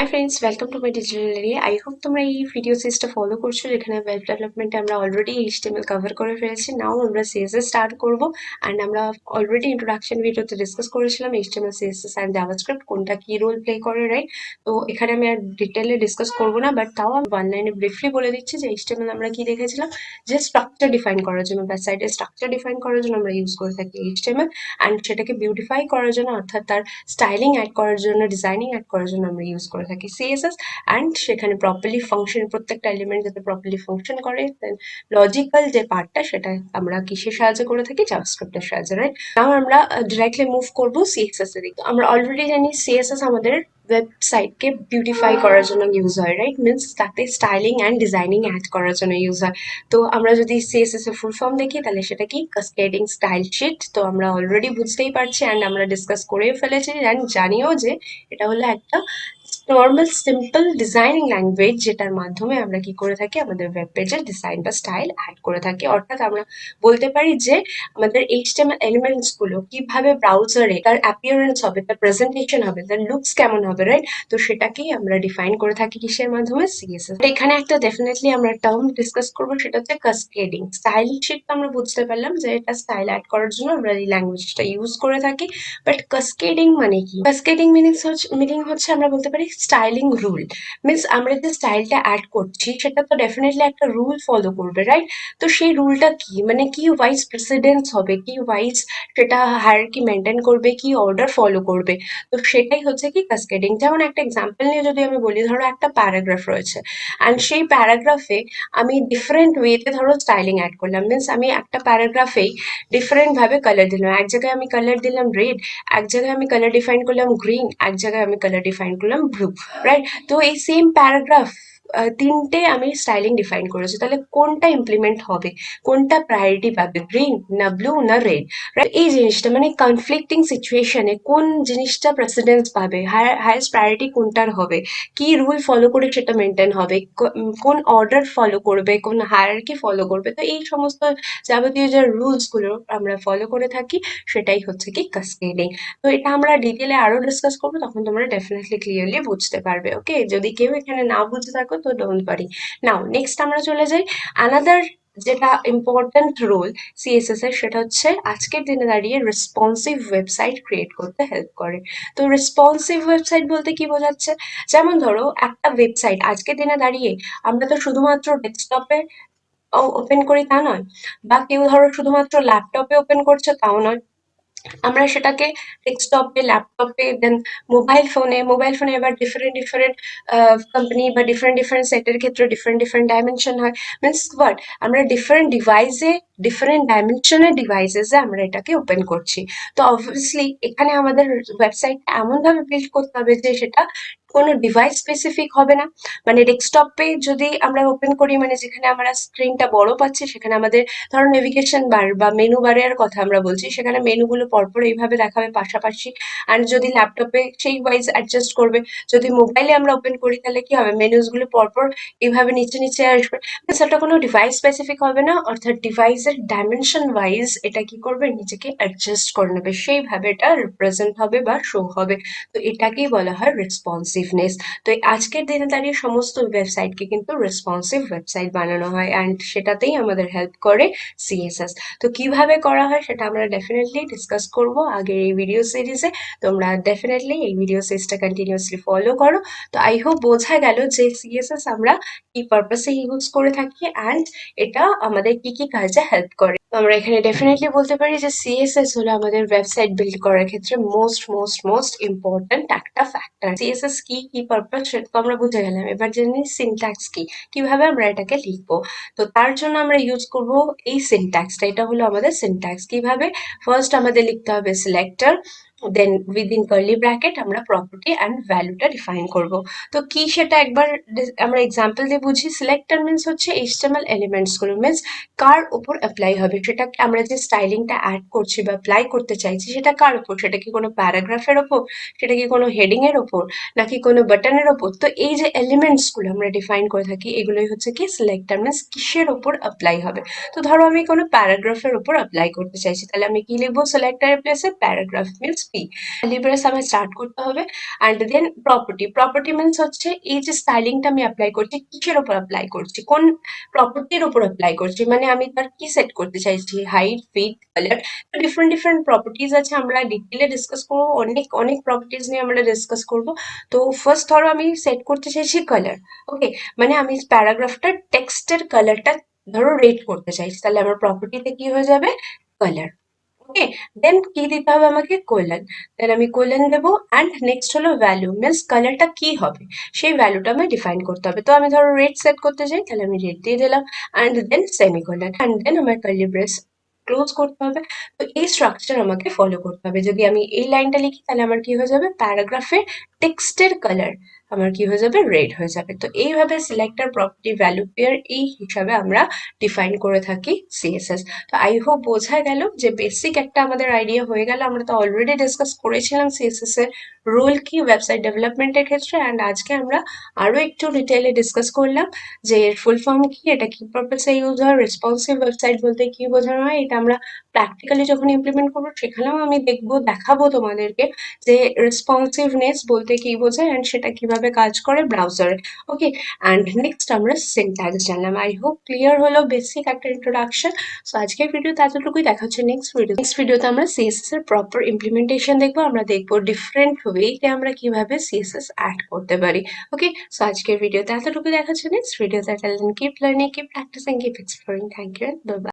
Hi friends, welcome to my digital area. I hope তোমরা এই video সিরিজটা follow করছো, যেখানে ওয়েব ডেভেলপমেন্টে আমরা অলরেডি এইচটিএমএল কভার করে ফেলেছি। নাও আমরা সিএসএস স্টার্ট করব। অ্যান্ড আমরা অলরেডি ইন্ট্রোডাকশন ভিডিওতে ডিসকাস করেছিলাম এইচটিএমএল, সিএসএস অ্যান্ড জাভাস্ক্রিপ্ট কোনটা কি রোল প্লে করে, রাইট? তো এখানে আমি আর ডিটেলে ডিসকাস করবো না, বাট তাও আমি ওয়ান লাইনে ব্রিফলি বলে দিচ্ছি যে এইচটিএমএল আমরা কি দেখেছিলাম। যে স্ট্রাকচার ডিফাইন করার জন্য, ওয়েবসাইটের স্ট্রাকচার ডিফাইন করার জন্য আমরা ইউজ করে থাকি এইচটিএমএল। অ্যান্ড সেটাকে বিউটিফাই করার জন্য, অর্থাৎ তার স্টাইলিং অ্যাড করার জন্য, ডিজাইনিং অ্যাড করার জন্য আমরা ইউজ করে থাকি সিএসএস। অ্যান্ড সেখানে প্রপারলি ফাংশন, প্রত্যেকটা এলিমেন্ট যাতে প্রপারলি ফাংশন করে, দেন লজিক্যাল যে পার্টটা সেটা আমরা কিসের সাহায্যে করে থাকি, জাভাস্ক্রিপ্টের সাহায্যে, রাইট? নাও আমরা ডিরেক্টলি মুভ করবো সিএসএস এর দিকে। আমরা অলরেডি জানি সিএসএস আমাদের ওয়েবসাইটকে বিউটিফাই করার জন্য ইউজ হয়, রাইট? মিনস তাতে স্টাইলিং অ্যান্ড ডিজাইনিং অ্যাড করার জন্য ইউজ হয়। তো আমরা যদি সিএসএস এর ফুল ফর্ম দেখি, তাহলে সেটা কি? কাসকেডিং স্টাইল শিট। তো আমরা অলরেডি বুঝতেই পারছি অ্যান্ড আমরা ডিসকাস করেও ফেলেছি অ্যান্ড জানিও যে এটা হলো একটা নর্মাল সিম্পল ডিজাইনিং ল্যাঙ্গুয়েজ, যেটার মাধ্যমে আমরা কি করে থাকি, আমাদের ওয়েব পেজের ডিজাইন বা স্টাইল অ্যাড করে থাকি। অর্থাৎ আমরা বলতে পারি যে আমাদের এইচটিএমএল এলিমেন্টস গুলো কিভাবে ব্রাউজারে তার অ্যাপিয়ারেন্স হবে, তার প্রেজেন্টেশন হবে, তার লুকস কেমন হবে, রাইট? তো সেটাকেই আমরা ডিফাইন করে থাকি কিসের মাধ্যমে? সিএসএস। এখানে একটা ডেফিনেটলি আমরা টার্ম ডিসকাস করবো, সেটা হচ্ছে কাসকেডিং স্টাইল শিট। আমরা বুঝতে পারলাম যে এটা স্টাইল অ্যাড করার জন্য আমরা এই ল্যাঙ্গুয়েজটা ইউজ করে থাকি। বাট কাসকেডিং মানে কি? কাসকেডিং মিনিং হচ্ছে আমরা বলতে পারি স্টাইলিং রুল। মিনস আমরা যে স্টাইলটা অ্যাড করছি সেটা তো ডেফিনেটলি একটা রুল ফলো করবে, রাইট? তো সেই রুলটা কি, মানে কি ওয়াইজ প্রেসিডেন্স হবে, কি ওয়াইজ সেটা হায়ারার্কি মেনটেন করবে, কি অর্ডার ফলো করবে। তো সেটাই হচ্ছে কি কাসকেডিং। যেমন একটা এক্সাম্পল নিয়ে যদি আমি বলি, ধরো একটা প্যারাগ্রাফ রয়েছে অ্যান্ড সেই প্যারাগ্রাফে আমি ডিফারেন্ট ওয়েতে ধরো স্টাইলিং অ্যাড করলাম। মিনস আমি একটা প্যারাগ্রাফেই ডিফারেন্ট ভাবে কালার দিলাম। এক জায়গায় আমি কালার দিলাম রেড, এক জায়গায় আমি কালার ডিফাইন করলাম গ্রিন, এক জায়গায় আমি কালার ডিফাইন করলাম ব্লু, রাইট? তো এই সেম প্যারাগ্রাফ তিনটে আমি স্টাইলিং ডিফাইন করেছি, তাহলে কোনটা ইমপ্লিমেন্ট হবে, কোনটা প্রায়োরিটি পাবে, গ্রিন না ব্লু না রেড, রাইট? এই জিনিসটা মানে কনফ্লিক্টিং সিচুয়েশনে কোন জিনিসটা প্রেসিডেন্স পাবে, হায়েস্ট প্রায়োরিটি কোনটার হবে, কি রুল ফলো করে সেটা মেনটেন হবে, কোন অর্ডার ফলো করবে, কোন হায়ারার্কি ফলো করবে। তো এই সমস্ত যাবতীয় যে রুলস গুলো আমরা ফলো করে থাকি, সেটাই হচ্ছে কি কাসকেডিং। তো এটা আমরা ডিটেলে আরো ডিসকাস করবো, তখন তোমরা ডেফিনেটলি ক্লিয়ারলি বুঝতে পারবে। ওকে, যদি কেউ এখানে না বুঝতে থাকো তো ডোন্ট ওয়ারি। নাও নেক্সট আমরা চলে যাই আনাদার যেটা ইম্পর্ট্যান্ট রোল সিএসএস এর, সেটা হচ্ছে আজকের দিনে দাঁড়িয়ে রেসপন্সিভ ওয়েবসাইট ক্রিয়েট করতে হেল্প করে। তো রেসপন্সিভ ওয়েবসাইট বলতে কি বোঝাচ্ছে? যেমন ধরো একটা ওয়েবসাইট আজকের দিনে দাঁড়িয়ে আমরা তো শুধুমাত্র ডেস্কটপে ওপেন করি তা নয়, বা কেউ ধরো শুধুমাত্র ল্যাপটপে ওপেন করছে তাও নয়। আমরা সেটাকে ডেস্কটপে, ল্যাপটপে, দেন মোবাইল ফোনে এবার ডিফারেন্ট ডিফারেন্ট কোম্পানি বা ডিফারেন্ট ডিফারেন্ট সেটের ক্ষেত্রে ডিফারেন্ট ডিফারেন্ট ডাইমেনশন হয়। মিনস হোয়াট, আমরা ডিফারেন্ট ডিভাইসে, ডিফারেন্ট ডাইমেনশনের ডিভাইসেসে আমরা এটাকে ওপেন করছি। তো অবভিয়াসলি এখানে আমাদের ওয়েবসাইটটা এমনভাবে বিল্ড করতে হবে যে সেটা কোনো ডিভাইস স্পেসিফিক হবে না। মানে ডেস্কটপে যদি আমরা ওপেন করি, মানে যেখানে আমরা স্ক্রিনটা বড় পাচ্ছি, সেখানে আমাদের ধরো নেভিগেশন বার বা মেনু বারের কথা আমরা বলছি, সেখানে মেনুগুলো পরপর এইভাবে দেখাবে পাশাপাশি। অ্যান্ড যদি ল্যাপটপে সেই ওয়াইজ অ্যাডজাস্ট করবে। যদি মোবাইলে আমরা ওপেন করি তাহলে কি হবে, মেনুস গুলো পরপর এইভাবে নিচে নিচে আসবে। সেটা কোনো ডিভাইস স্পেসিফিক হবে না, অর্থাৎ ডিভাইসের ডাইমেনশন ওয়াইজ এটা কি করবে, নিজেকে অ্যাডজাস্ট করে নেবে, সেইভাবে এটা রিপ্রেজেন্ট হবে বা শো হবে। তো এটাকেই বলা হয় রেসপন্সিভনেস। তো আজকের দিনে দাঁড়িয়ে সমস্ত ওয়েবসাইটকে কিন্তু রেসপন্সিভ ওয়েবসাইট বানানো হয় অ্যান্ড সেটাতেই আমাদের হেল্প করে সিএসএস। তো কিভাবে করা হয় সেটা আমরা ডেফিনেটলি ডিসকাস করব আগের এই ভিডিও সিরিজে। তোমরা ডেফিনেটলি এই ভিডিও সিরিজটা কন্টিনিউয়াসলি ফলো করো। তো আই হোপ বোঝা গেল যে সিএসএস আমরা কি পারপাসে ইউজ করে থাকি অ্যান্ড এটা আমাদের কি কি কাজে হেল্প করে। তো আমরা এখানে ডেফিনেটলি বলতে পারি যে সিএসএস হলো আমাদের ওয়েবসাইট বিল্ড করার ক্ষেত্রে মোস্ট মোস্ট মোস্ট ইম্পর্ট্যান্ট একটা ফ্যাক্টর। সিএসএস কি, কি পারপাস সেটা তো আমরা বুঝে গেলাম। এবার জেনে সিনট্যাক্স কি, কিভাবে আমরা এটাকে লিখবো। তো তার জন্য আমরা ইউজ করব এই সিনট্যাক্সটা। এটা হলো আমাদের সিনট্যাক্স। কিভাবে? ফার্স্ট আমাদের লিখতে হবে সিলেক্টর, দেন উইদিন কার্লি ব্র্যাকেট আমরা প্রপার্টি অ্যান্ড ভ্যালুটা ডিফাইন করব। তো কি সেটা একবার আমরা এক্সাম্পল দিয়ে বুঝি। সিলেক্টর মিনস হচ্ছে এইচটিএমএল এলিমেন্টস গুলো, মিনস কার উপর অ্যাপ্লাই হবে, সেটা আমরা যে স্টাইলিংটা অ্যাড করছি বা অ্যাপ্লাই করতে চাইছি সেটা কার উপর, সেটা কি কোনো প্যারাগ্রাফের ওপর, সেটা কি কোনো হেডিং এর ওপর, নাকি কোনো বাটনের ওপর। তো এই যে এলিমেন্টস গুলো আমরা ডিফাইন করে থাকি, এগুলোই হচ্ছে কি সিলেক্টর, মিনস কিসের ওপর অ্যাপ্লাই হবে। তো ধরো আমি কোনো প্যারাগ্রাফের ওপর অ্যাপ্লাই করতে চাইছি, তাহলে আমি কি লিখবো সিলেক্টরের প্লেসে? প্যারাগ্রাফ। মিনস লিবারেস আমার স্টার্ট করতে হবে অ্যান্ড দেন প্রপার্টি মিনস হচ্ছে এই যে স্টাইলিংটা আমি অ্যাপ্লাই করছি কিসের ওপর অ্যাপ্লাই করছি, কোন প্রপার্টির ওপর অ্যাপ্লাই করছি, মানে আমি তার কি সেট করতে চাইছি, height, width, colour. Different different properties আছে, আমরা ডিটেলে ডিসকাস করবো, অনেক অনেক প্রপার্টিজ নিয়ে আমরা ডিসকাস করবো। তো ফার্স্ট ধরো আমি সেট করতে চাইছি কালার। ওকে, মানে আমি প্যারাগ্রাফটার টেক্সটের কালারটা ধরো রেড করতে চাইছি, তাহলে আমার প্রপার্টিতে কি হয়ে যাবে, কালার। ওকে, দেন কি দিতে হবে আমাকে, কোলন। দেন আমি কোলন দেবো অ্যান্ড নেক্সট হলো ভ্যালু, মিনস কালারটা কি হবে সেই ভ্যালুটা আমি ডিফাইন করতে হবে। তো আমি ধরো রেড সেট করতে চাই, তাহলে আমি রেড দিয়ে দিলাম and then semicolon and then আমার কার্লি ব্রেস ক্লোজ করতে হবে। তো এই স্ট্রাকচার আমাকে ফলো করতে হবে। যদি আমি এই লাইনটা লিখি তাহলে আমার কি হয়ে যাবে, প্যারাগ্রাফের টেক্সটের কালার আমার কি হয়ে যাবে, রেড হয়ে যাবে। তো এইভাবে সিলেক্টর প্রপার্টি ভ্যালু পেয়ার এই হিসাবে আমরা ডিফাইন করে থাকি সিএসএস। তো আই হোপ বোঝা গেল যে বেসিক একটা আমাদের আইডিয়া হয়ে গেল। আমরা তো অলরেডি ডিসকাস করেছিলাম সিএসএস এর রোল কি ওয়েবসাইট ডেভেলপমেন্টের ক্ষেত্রে, অ্যান্ড আজকে আমরা আরো একটু ডিটেইলে ডিসকাস করলাম যে এর ফুল ফর্ম কি, এটা কি পারপাসে ইউজ হয়, রেসপন্সিভ ওয়েবসাইট বলতে কি বোঝানো হয়। এটা আমরা প্র্যাকটিক্যালি যখন ইমপ্লিমেন্ট করবো সেখানেও আমি দেখবো, দেখাবো তোমাদেরকে যে রেসপন্সিভনেস বলতে কি বোঝায় অ্যান্ড সেটা কিভাবে কাজ করে ব্রাউজারে। ওকে, অ্যান্ড নেক্সট আমরা সিনট্যাক্স জানলাম। আই হোপ ক্লিয়ার হলো বেসিক একটা ইন্ট্রোডাকশন। সো আজকের ভিডিওতে এতটুকুই, দেখা হচ্ছে নেক্সট ভিডিওতে আমরা সিএসএস এর প্রপার ইমপ্লিমেন্টেশন দেখবো। আমরা দেখবো ডিফারেন্ট ওয়েতে আমরা কিভাবে সিএসএস অ্যাড করতে পারি। ওকে, সো আজকের ভিডিওতে এতটুকুই, দেখা হচ্ছে নেক্সট ভিডিওতে। Keep learning, keep practising, keep exploring. Thank you, bye by.